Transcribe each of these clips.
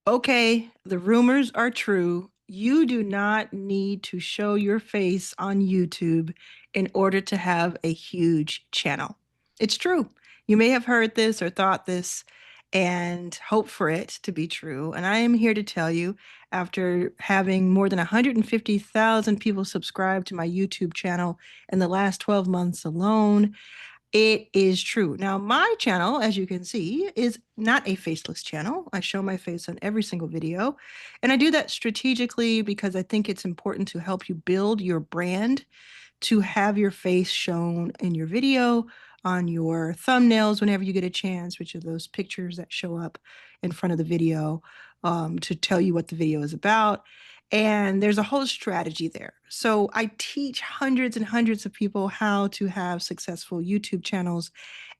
Okay, the rumors are true. You do not need to show your face on YouTube in order to have a huge channel. It's true. You may have heard this or thought this and hope for it to be true. And I am here to tell you, after having more than 150,000 people subscribe to my YouTube channel in the last 12 months alone, it is true. Now, my channel, as you can see, is not a faceless channel. I show my face on every single video. And I do that strategically because I think it's important to help you build your brand, to have your face shown in your video, on your thumbnails whenever you get a chance, which are those pictures that show up in front of the video to tell you what the video is about. And there's a whole strategy there. So I teach hundreds and hundreds of people how to have successful YouTube channels.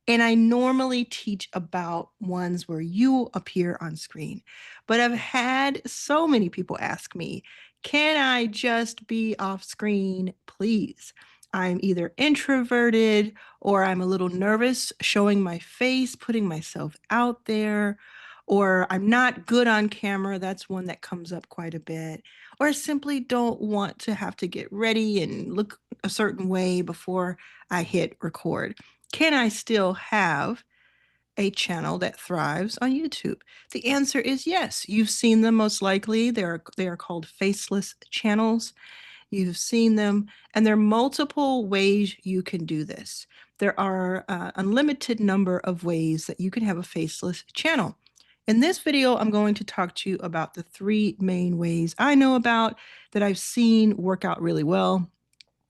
And I normally teach about ones where you appear on screen. But I've had so many people ask me, can I just be off screen, please? I'm either introverted or I'm a little nervous showing my face, putting myself out there, or I'm not good on camera. That's one that comes up quite a bit. Or I simply don't want to have to get ready and look a certain way before I hit record. Can I still have a channel that thrives on YouTube? The answer is yes. You've seen them most likely. They are called faceless channels. You've seen them, and there are multiple ways you can do this. There are unlimited number of ways that you can have a faceless channel. In this video, I'm going to talk to you about the three main ways I know about that I've seen work out really well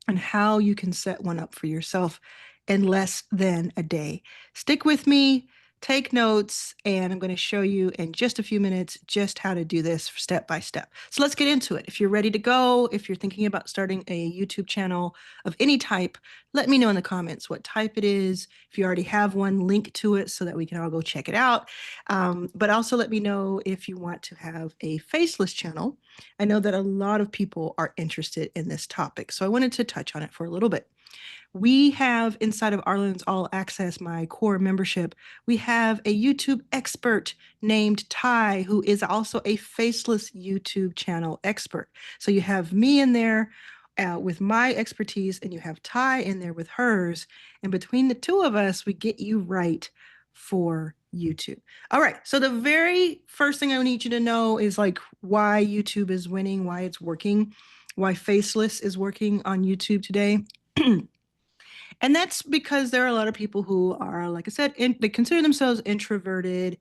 and how you can set one up for yourself in less than a day. Stick with me, take notes, and I'm going to show you in just a few minutes just how to do this step by step. So let's get into it. If you're ready to go, if you're thinking about starting a YouTube channel of any type, let me know in the comments what type it is. If you already have one, link to it so that we can all go check it out. But also let me know if you want to have a faceless channel. I know that a lot of people are interested in this topic, so I wanted to touch on it for a little bit. We have inside of Arlan's All Access, my core membership, we have a YouTube expert named Ty, who is also a faceless YouTube channel expert. So you have me in there with my expertise, and you have Ty in there with hers. And between the two of us, we get you right for YouTube. All right. So the very first thing I need you to know is like why YouTube is winning, why it's working, why faceless is working on YouTube today. And that's because there are a lot of people who are, like I said, they consider themselves introverted.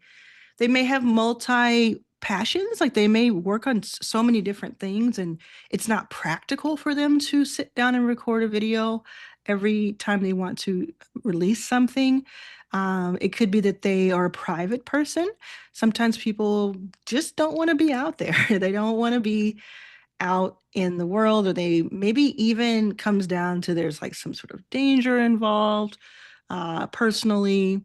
They may have multi passions, like they may work on so many different things, and it's not practical for them to sit down and record a video every time they want to release something. It could be that they are a private person. Sometimes people just don't want to be out there. They don't want to be out in the world, or they maybe even comes down to there's like some sort of danger involved personally,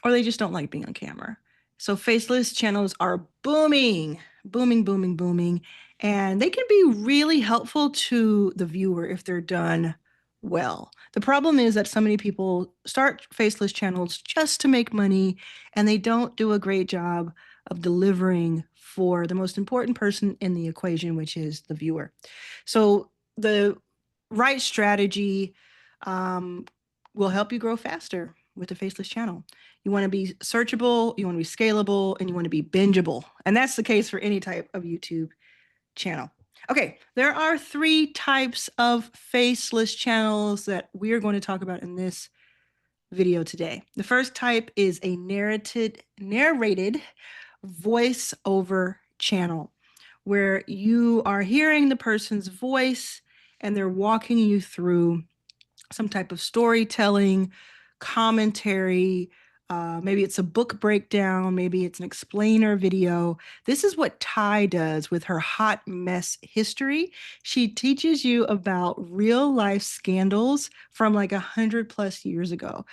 or they just don't like being on camera. So faceless channels are booming, booming, booming, booming, and they can be really helpful to the viewer if they're done well. The problem is that so many people start faceless channels just to make money, and they don't do a great job of delivering for the most important person in the equation, which is the viewer. So the right strategy um, will help you grow faster with a faceless channel. You want to be searchable, you want to be scalable, and you want to be bingeable. And that's the case for any type of YouTube channel. Okay, there are three types of faceless channels that we are going to talk about in this video today. The first type is a narrated voiceover channel, where you are hearing the person's voice and they're walking you through some type of storytelling, commentary. Maybe it's a book breakdown, maybe it's an explainer video. This is what Ty does with her hot mess history. She teaches you about real life scandals from like 100+ years ago,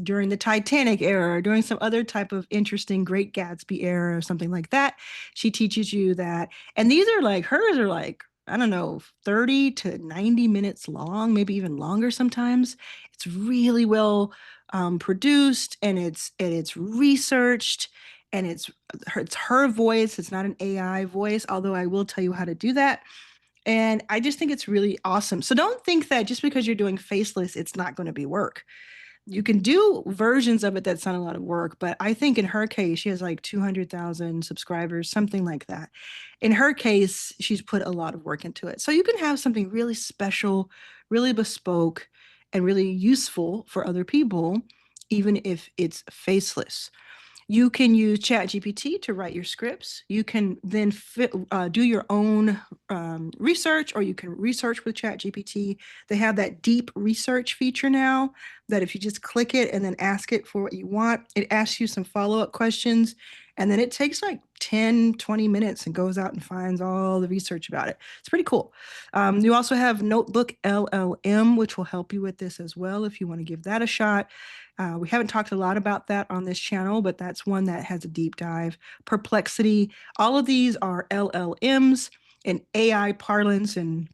during the Titanic era, or during some other type of interesting Great Gatsby era or something like that. She teaches you that. And these are like, hers are like, I don't know, 30 to 90 minutes long, maybe even longer sometimes. It's really well produced, and it's researched, and it's her voice. It's not an AI voice, although I will tell you how to do that. And I just think it's really awesome. So don't think that just because you're doing faceless, it's not going to be work. You can do versions of it that's not a lot of work, but I think in her case, she has like 200,000 subscribers, something like that. In her case, she's put a lot of work into it. So you can have something really special, really bespoke, and really useful for other people, even if it's faceless. You can use ChatGPT to write your scripts. You can then do your own research, or you can research with ChatGPT. They have that deep research feature now that if you just click it and then ask it for what you want, it asks you some follow-up questions. And then it takes like 10, 20 minutes and goes out and finds all the research about it. It's pretty cool. You also have Notebook LLM, which will help you with this as well if you want to give that a shot. We haven't talked a lot about that on this channel, but that's one that has a deep dive. Perplexity, all of these are LLMs and AI parlance and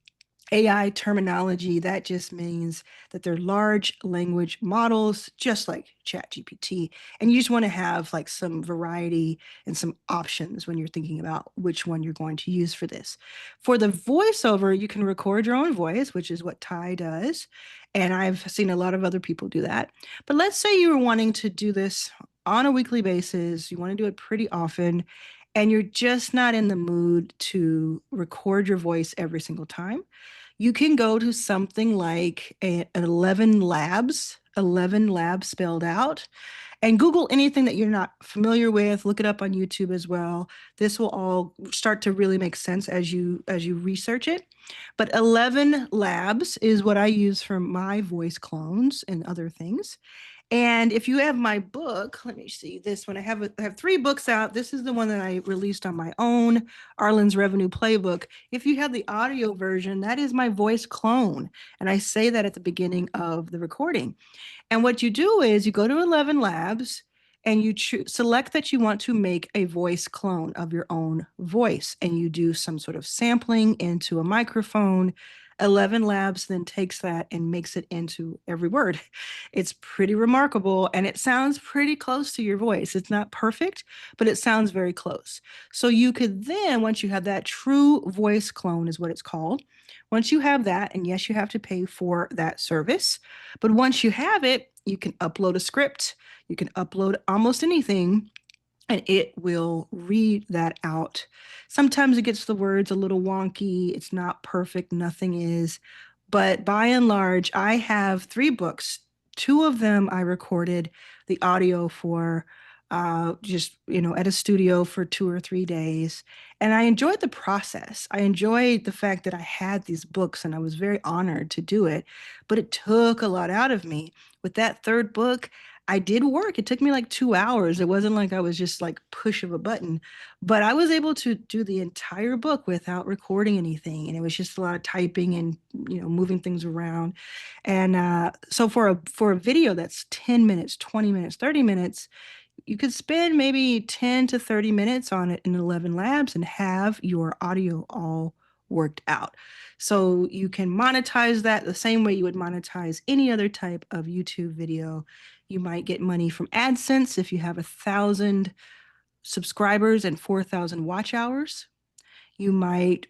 AI terminology. That just means that they're large language models, just like ChatGPT. And you just want to have like some variety and some options when you're thinking about which one you're going to use for this. For the voiceover, you can record your own voice, which is what Ty does. And I've seen a lot of other people do that. But let's say you were wanting to do this on a weekly basis, you want to do it pretty often, and you're just not in the mood to record your voice every single time. You can go to something like 11 Labs, 11 Labs spelled out, and Google anything that you're not familiar with. Look it up on YouTube as well. This will all start to really make sense as you research it. But 11 Labs is what I use for my voice clones and other things. And if you have my book, let me see this one. I have three books out. This is the one that I released on my own, Arlan's Revenue Playbook. If you have the audio version, that is my voice clone. And I say that at the beginning of the recording. And what you do is you go to 11 Labs and you select that you want to make a voice clone of your own voice. And you do some sort of sampling into a microphone. 11 Labs then takes that and makes it into every word. It's pretty remarkable, and it sounds pretty close to your voice. It's not perfect, but it sounds very close. So you could then, once you have that true voice clone, is what it's called. Once you have that, and yes, you have to pay for that service, but once you have it, you can upload a script, you can upload almost anything, and it will read that out. Sometimes it gets the words a little wonky. It's not perfect. Nothing is. But by and large, I have three books. Two of them I recorded the audio for just, at a studio for 2 or 3 days. And I enjoyed the process. I enjoyed the fact that I had these books and I was very honored to do it. But it took a lot out of me. With that third book, I did work. It took me like 2 hours. It wasn't like I was just like push of a button, but I was able to do the entire book without recording anything. And it was just a lot of typing and, moving things around. And so for a video that's 10 minutes, 20 minutes, 30 minutes, you could spend maybe 10 to 30 minutes on it in 11 Labs and have your audio all worked out. So you can monetize that the same way you would monetize any other type of YouTube video. You might get money from AdSense if you have 1,000 subscribers and 4,000 watch hours. You might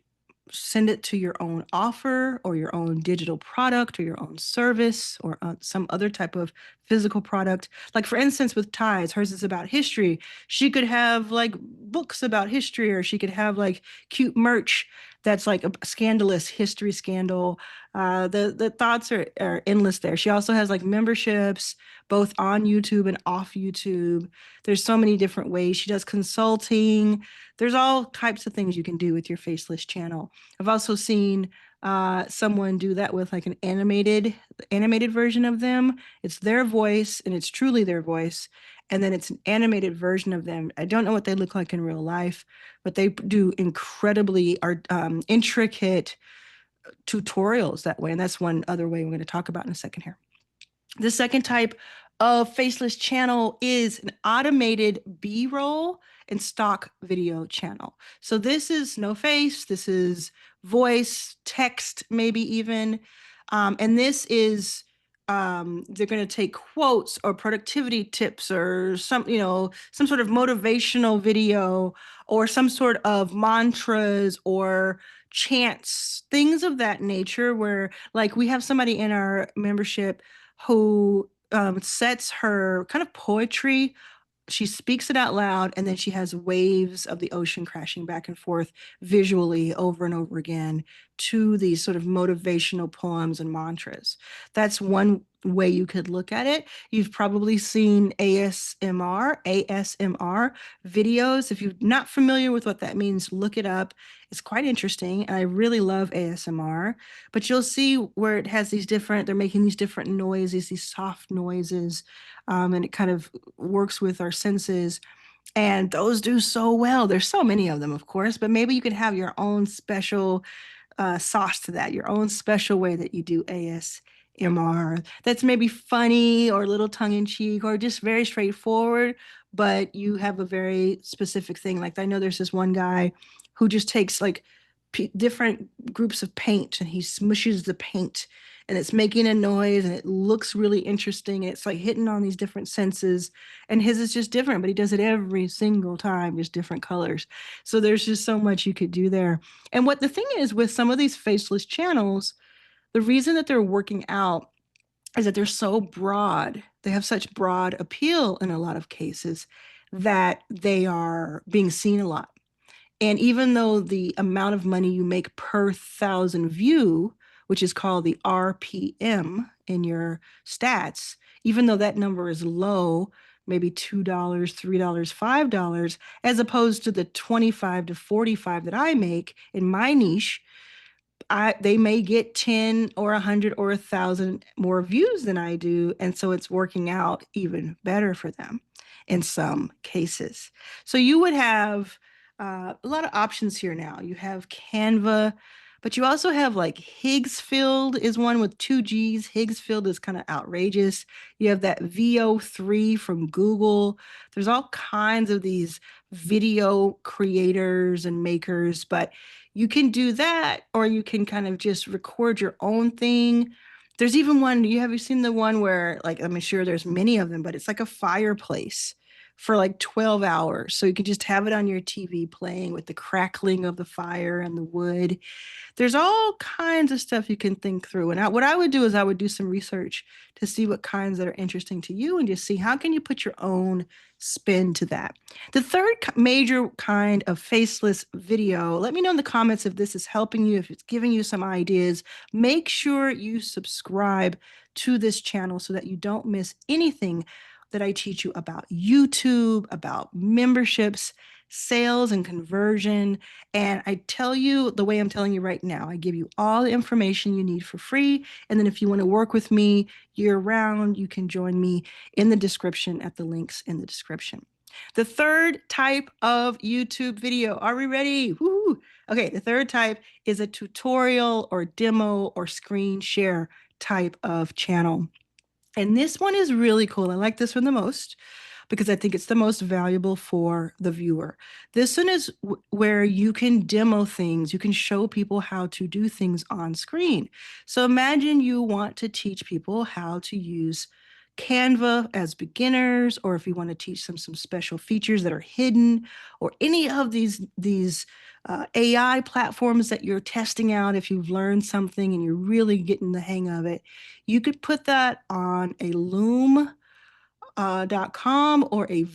send it to your own offer or your own digital product or your own service or some other type of physical product. Like for instance, with Ties, hers is about history. She could have like books about history, or she could have like cute merch that's like a scandalous history scandal. The thoughts are endless there. She also has like memberships both on YouTube and off YouTube. There's so many different ways. She does consulting. There's all types of things you can do with your faceless channel. I've also seen someone do that with like an animated version of them. It's their voice, and it's truly their voice. And then it's an animated version of them. I don't know what they look like in real life, but they do incredibly intricate tutorials that way. And that's one other way we're going to talk about in a second here. The second type of faceless channel is an automated B-roll and stock video channel. So this is no face, this is voice, text, maybe even. And this is they're going to take quotes or productivity tips or some sort of motivational video or some sort of mantras or chants, things of that nature, where like we have somebody in our membership who sets her kind of poetry, she speaks it out loud, and then she has waves of the ocean crashing back and forth visually over and over again to these sort of motivational poems and mantras. That's one way you could look at it. You've probably seen ASMR videos. If you're not familiar with what that means, look it up. It's quite interesting, and I really love ASMR. But you'll see where it has they're making these different noises, these soft noises, and it kind of works with our senses. And those do so well. There's so many of them, of course, but maybe you could have your own special sauce to that, your own special way that you do ASMR that's maybe funny or a little tongue in cheek or just very straightforward, but you have a very specific thing. Like I know there's this one guy who just takes like different groups of paint and he smushes the paint and it's making a noise and it looks really interesting. And it's like hitting on these different senses. And his is just different, but he does it every single time, just different colors. So there's just so much you could do there. And what the thing is with some of these faceless channels, the reason that they're working out is that they're so broad. They have such broad appeal in a lot of cases that they are being seen a lot. And even though the amount of money you make per thousand view, which is called the RPM in your stats, even though that number is low, maybe $2, $3, $5, as opposed to the 25 to 45 that I make in my niche, they may get 10 or 100 or 1,000 more views than I do. And so it's working out even better for them in some cases. So you would have a lot of options here now. You have Canva, but you also have like Higgsfield is one with two G's. Higgsfield is kind of outrageous. You have that VO3 from Google. There's all kinds of these video creators and makers, but you can do that, or you can kind of just record your own thing. There's even one, have you seen the one where, like, I'm sure there's many of them, but it's like a fireplace for like 12 hours. So you can just have it on your TV playing with the crackling of the fire and the wood. There's all kinds of stuff you can think through. And what I would do is I would do some research to see what kinds that are interesting to you and just see how can you put your own spin to that. The third major kind of faceless video, let me know in the comments if this is helping you, if it's giving you some ideas. Make sure you subscribe to this channel so that you don't miss anything that I teach you about YouTube, about memberships, sales and conversion. And I tell you the way I'm telling you right now, I give you all the information you need for free. And then if you want to work with me year round, you can join me in the description at the links in the description. The third type of YouTube video, are we ready? Woo-hoo. Okay, the third type is a tutorial or demo or screen share type of channel. And this one is really cool. I like this one the most because I think it's the most valuable for the viewer. This one is where you can demo things. You can show people how to do things on screen. So imagine you want to teach people how to use Canva as beginners, or if you want to teach them some special features that are hidden, or any of these AI platforms that you're testing out. If you've learned something and you're really getting the hang of it, you could put that on a Loom.com or a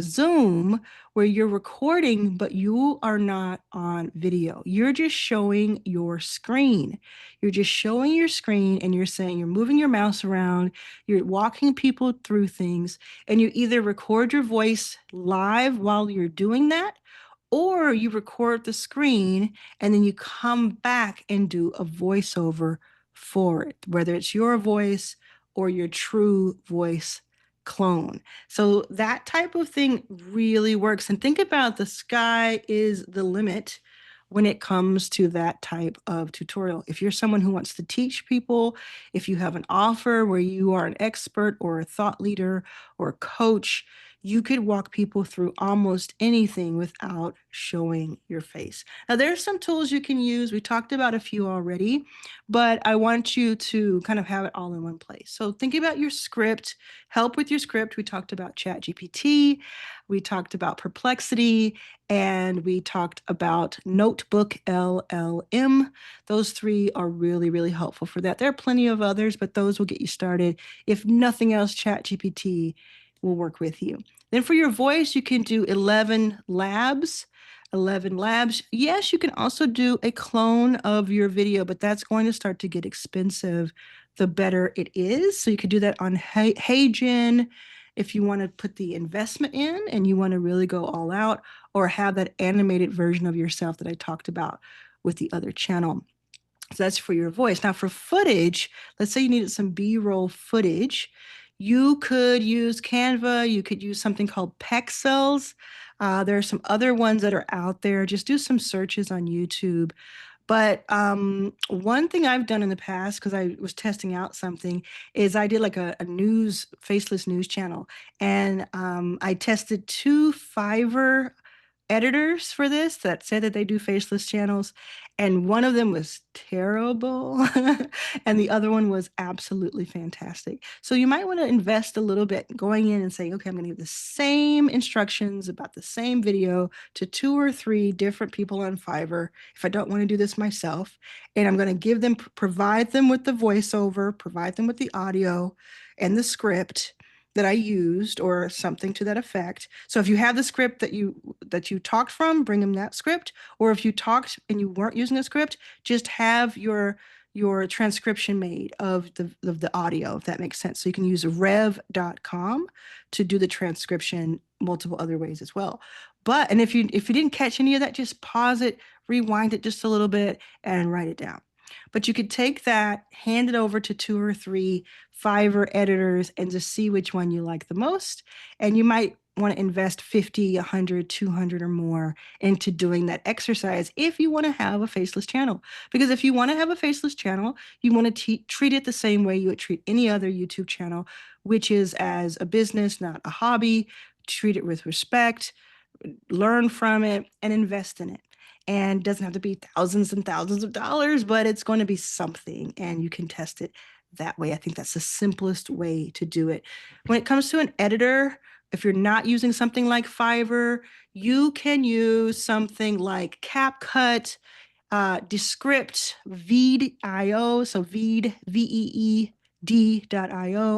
Zoom where you're recording, but you are not on video. You're just showing your screen. You're just showing your screen and you're saying you're moving your mouse around, you're walking people through things, and you either record your voice live while you're doing that, or you record the screen and then you come back and do a voiceover for it, whether it's your voice or your true voice clone. So that type of thing really works. And think about the sky is the limit when it comes to that type of tutorial. If you're someone who wants to teach people, if you have an offer where you are an expert or a thought leader or a coach, you could walk people through almost anything without showing your face. Now, there's some tools you can use. We talked about a few already, but I want you to kind of have it all in one place. So think about your script, help with your script. We talked about ChatGPT, we talked about Perplexity, and we talked about Notebook LLM. Those three are really, really helpful for that. There are plenty of others, but those will get you started. If nothing else, ChatGPT will work with you. Then for your voice, you can do 11 labs. 11 labs. Yes, you can also do a clone of your video, but that's going to start to get expensive the better it is. So you could do that on HeyGen if you want to put the investment in and you want to really go all out, or have that animated version of yourself that I talked about with the other channel. So that's for your voice. Now for footage, let's say you needed some B-roll footage. You could use Canva. You could use something called Pexels. There are some other ones that are out there. Just do some searches on YouTube. But one thing I've done in the past, because I was testing out something, is I did like a news, faceless news channel. And I tested two Fiverr editors for this that said that they do faceless channels, and one of them was terrible and the other one was absolutely fantastic. So you might want to invest a little bit going in and saying, okay, I'm going to give the same instructions about the same video to 2 or 3 different people on Fiverr if I don't want to do this myself, and I'm going to give them, provide them with the voiceover, provide them with the audio and the script that I used, or something to that effect. So if you have the script that you talked from, bring them that script. Or if you talked and you weren't using a script, just have your transcription made of the audio, if that makes sense. So you can use rev.com to do the transcription multiple other ways as well. But and if you didn't catch any of that, just pause it, rewind it just a little bit, and write it down. But you could take that, hand it over to 2 or 3 Fiverr editors, and just see which one you like the most. And you might want to invest 50, 100, 200 or more into doing that exercise if you want to have a faceless channel. Because if you want to have a faceless channel, you want to treat it the same way you would treat any other YouTube channel, which is as a business, not a hobby. Treat it with respect, learn from it, and invest in it. And it doesn't have to be thousands and thousands of dollars, but it's going to be something, and you can test it that way. I think that's the simplest way to do it. When it comes to an editor, if you're not using something like Fiverr, you can use something like CapCut, Descript, Veed.io. So Veed, VEED.io.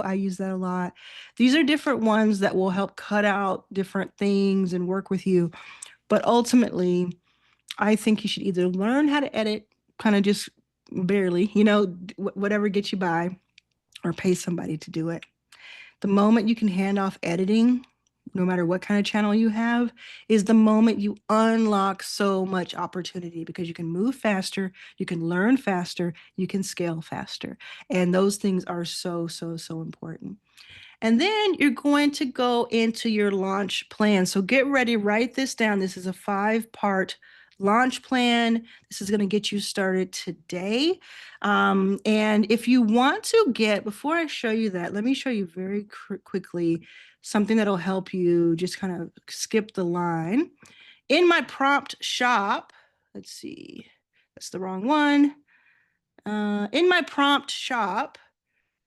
I use that a lot. These are different ones that will help cut out different things and work with you. But ultimately, I think you should either learn how to edit, kind of just barely, whatever gets you by, or pay somebody to do it. The moment you can hand off editing, no matter what kind of channel you have, is the moment you unlock so much opportunity, because you can move faster, you can learn faster, you can scale faster. And those things are so, so, so important. And then you're going to go into your launch plan. So get ready, write this down. This is a 5-part launch plan. This is going to get you started today. And if you want to get, before I show you that, let me show you very quickly something that'll help you just kind of skip the line. In my prompt shop, let's see, that's the wrong one. In my prompt shop,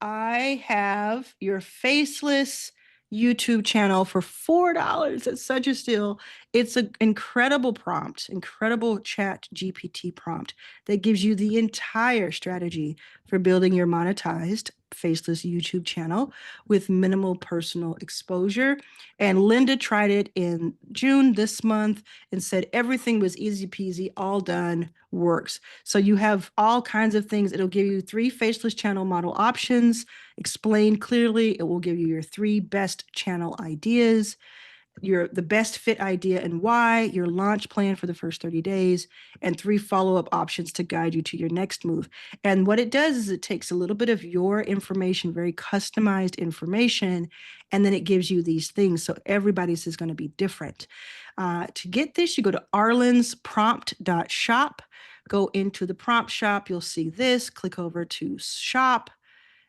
I have your faceless YouTube channel for $4. It's such a steal. It's an incredible prompt, incredible chat GPT prompt that gives you the entire strategy for building your monetized faceless YouTube channel with minimal personal exposure. And Linda tried it in June this month and said everything was easy peasy, all done, works. So you have all kinds of things. It'll give you 3 faceless channel model options explained clearly. It will give you your 3 best channel ideas, the best fit idea and why, your launch plan for the first 30 days, and 3 follow-up options to guide you to your next move. And what it does is it takes a little bit of your information, very customized information, and then it gives you these things. So everybody's is going to be different. To get this, you go to arlansprompt.shop, go into the prompt shop. You'll see this, click over to shop,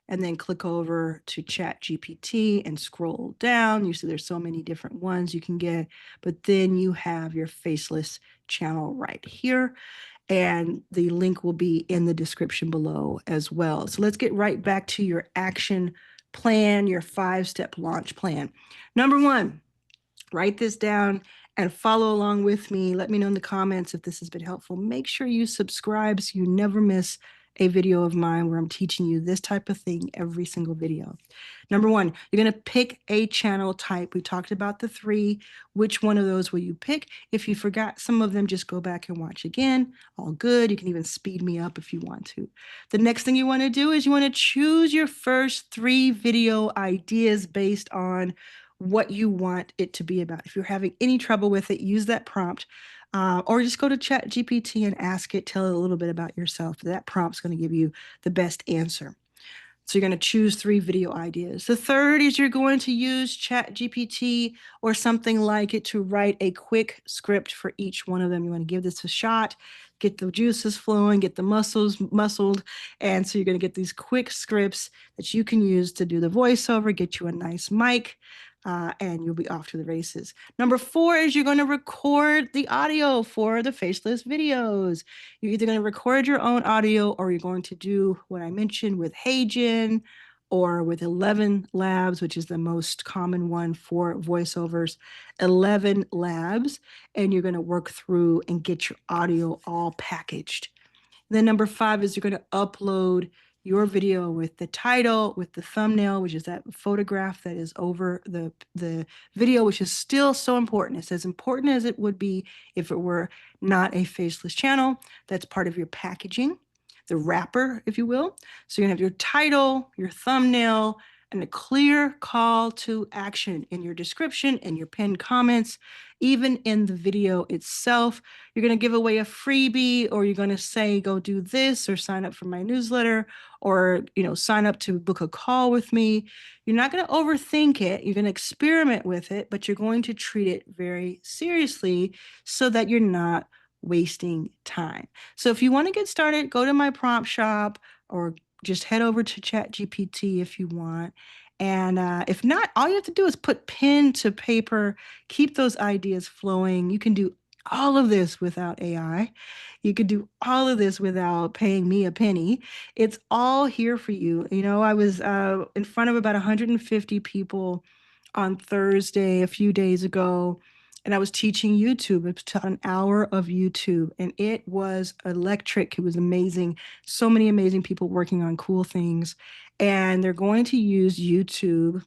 and then click over to Chat GPT and scroll down. You see there's so many different ones you can get, but then you have your faceless channel right here. And the link will be in the description below as well. So let's get right back to your action plan, your 5-step launch plan. Number one, write this down and follow along with me. Let me know in the comments if this has been helpful. Make sure you subscribe so you never miss a video of mine where I'm teaching you this type of thing every single video. Number one, you're going to pick a channel type. We talked about the 3. Which one of those will you pick? If you forgot some of them, just go back and watch again. All good. You can even speed me up if you want to. The next thing you want to do is you want to choose your first 3 video ideas based on what you want it to be about. If you're having any trouble with it, use that prompt, or just go to Chat GPT and ask it, tell it a little bit about yourself. That prompt's going to give you the best answer. So you're going to choose 3 video ideas. The third is you're going to use Chat GPT or something like it to write a quick script for each one of them. You want to give this a shot, get the juices flowing, get the muscles muscled. And so you're going to get these quick scripts that you can use to do the voiceover, get you a nice mic, and you'll be off to the races. Number 4 is you're going to record the audio for the faceless videos. You're either going to record your own audio or you're going to do what I mentioned with HeyGen or with 11 Labs, which is the most common one for voiceovers, 11 Labs, and you're going to work through and get your audio all packaged. Then number 5 is you're going to upload your video with the title, with the thumbnail, which is that photograph that is over the video, which is still so important. It's as important as it would be if it were not a faceless channel. That's part of your packaging, the wrapper, if you will. So you're gonna have your title, your thumbnail, and a clear call to action in your description and your pinned comments, even in the video itself. You're going to give away a freebie, or you're going to say, go do this, or sign up for my newsletter, or, sign up to book a call with me. You're not going to overthink it. You're going to experiment with it, but you're going to treat it very seriously so that you're not wasting time. So if you want to get started, go to my prompt shop or just head over to ChatGPT if you want. And if not, all you have to do is put pen to paper, keep those ideas flowing. You can do all of this without AI. You could do all of this without paying me a penny. It's all here for you. I was in front of about 150 people on Thursday a few days ago, and I was teaching YouTube. It was an hour of YouTube, and it was electric. It was amazing. So many amazing people working on cool things, and they're going to use YouTube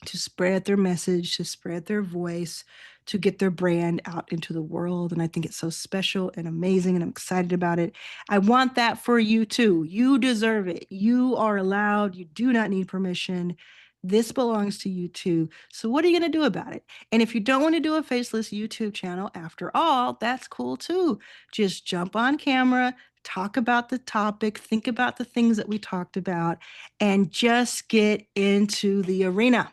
to spread their message, to spread their voice, to get their brand out into the world. And I think it's so special and amazing, and I'm excited about it. I want that for you too. You deserve it. You are allowed. You do not need permission. This belongs to you too. So what are you going to do about it? And if you don't want to do a faceless YouTube channel, after all, that's cool too. Just jump on camera, talk about the topic, think about the things that we talked about, and just get into the arena.